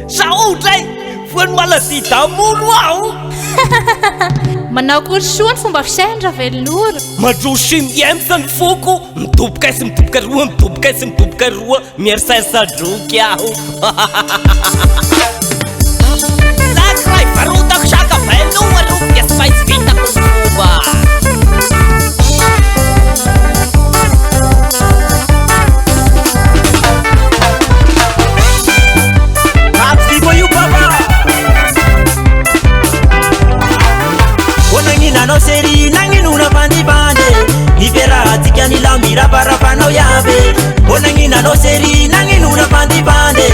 Sao đây? Vườn mà là gì tao muốn wow. Manao korsony fomba fisaindra velon'ora Madrosim iemsan foko mitoboka sy mitoboka roa mitoboka sy mitoboka roa mierisasadroky aho Lakray varotako saka velona ro piasy faizy vitako fomba Nanao seri nanginona bandibande Iveratika ni lambira parapanao yabe Nanginanao seri nanginona bandibande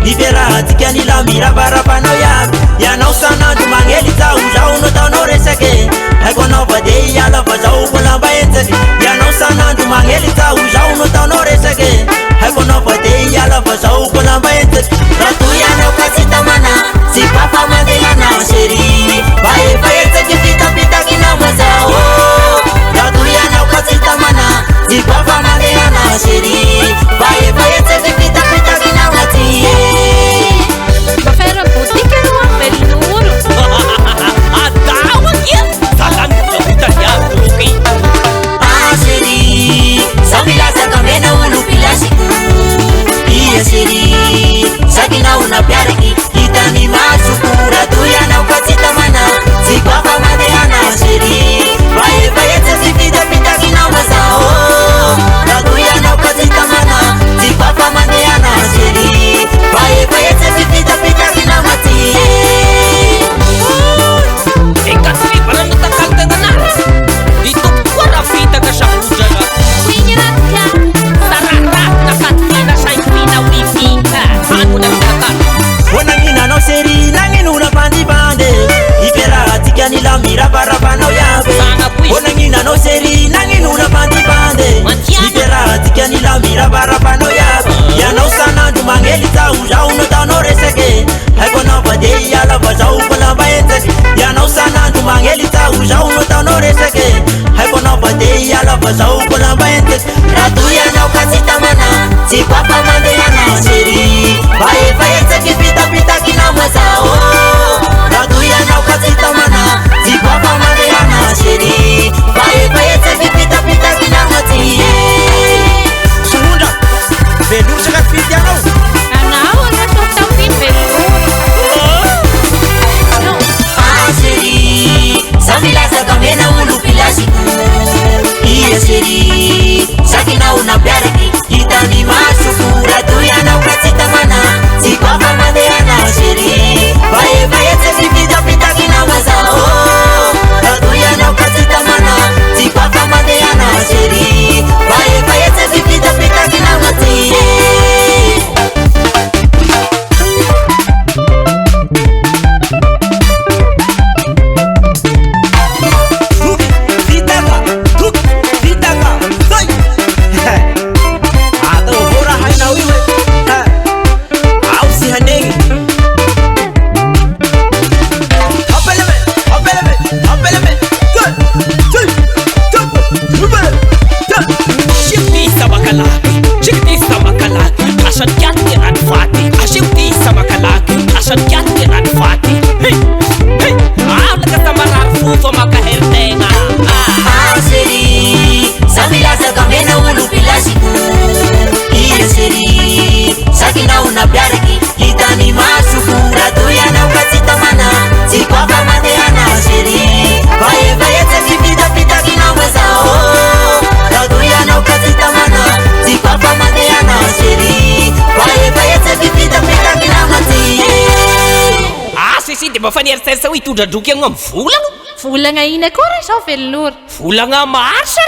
Iveratika ni lambira parapanao yabe Yanao sanandro magnely zao zao no taonao resake Haiko anao vade iala fa zao ko lamba etsake Yanao sanandro magnely zao zao no taonao resake Haiko anao vade iala fa zao ko lamba etsake Rato yanao kasi tamana si papa mandelana seri Baefa etsake vitapitaki na mazao Rato yanao kasi tamana si papa mandelana seri Baefa etsake vitapitaki na matie Mafera botika no velon'ora Adawa kia Salan ko italiano okay seri Samilasa kamena ulu pilasiku Iya seri Sakina una piariki Itani masukura Tuyana ukasita mana Sikwafa madehana seri Baye baye tesi pita pita kina masao Tuyana ukasita mana Sikwafa madehana seri Baye baye tesi pita pita kina mati Eka sri parang natakal tenganan Dito ko na fita ka siya ujala Kuiniratka Sararak na katina sa ipina wifika Ano na natakal Nanginanao seri nanginuna bandibande Iveratika ni lambira parapanao yabe Nanginanao seri nanginuna bandibande Iveratika ni lambira parapanao yabe Yanao sanandro magnely zao zao no taonao resake Haiko anao vade iala fa zao ko lamba etsake Yanao sanandro magnely zao zao no taonao resake Haiko anao vade iala fa zao ko lamba etsake Rato yanao kasi tamana si papa mandehana seri Baefa etsake vitapitaki na mazao Rato yanao kasi tamana si papa mandehana seri Baefa etsake vitapitaki na matie Sumunda Velur sa kapit yan oh Anao anao tawin velon'ora seri Samilasa kamena ulu pilasiku Iya seri Sakina una piariki Itani masukura Tuyana ukasita mana Sikwafa madehana seri Bae bae tesi pita pita kina mazao Tuyana ukasita mana Sikwafa madehana seri Bae bae tesi pita pita kina matie Mafanieriserisa hoe hitondra-droky agny amin'ny volagna Volagna ina koa ra sao velon'ora Volagna maro sa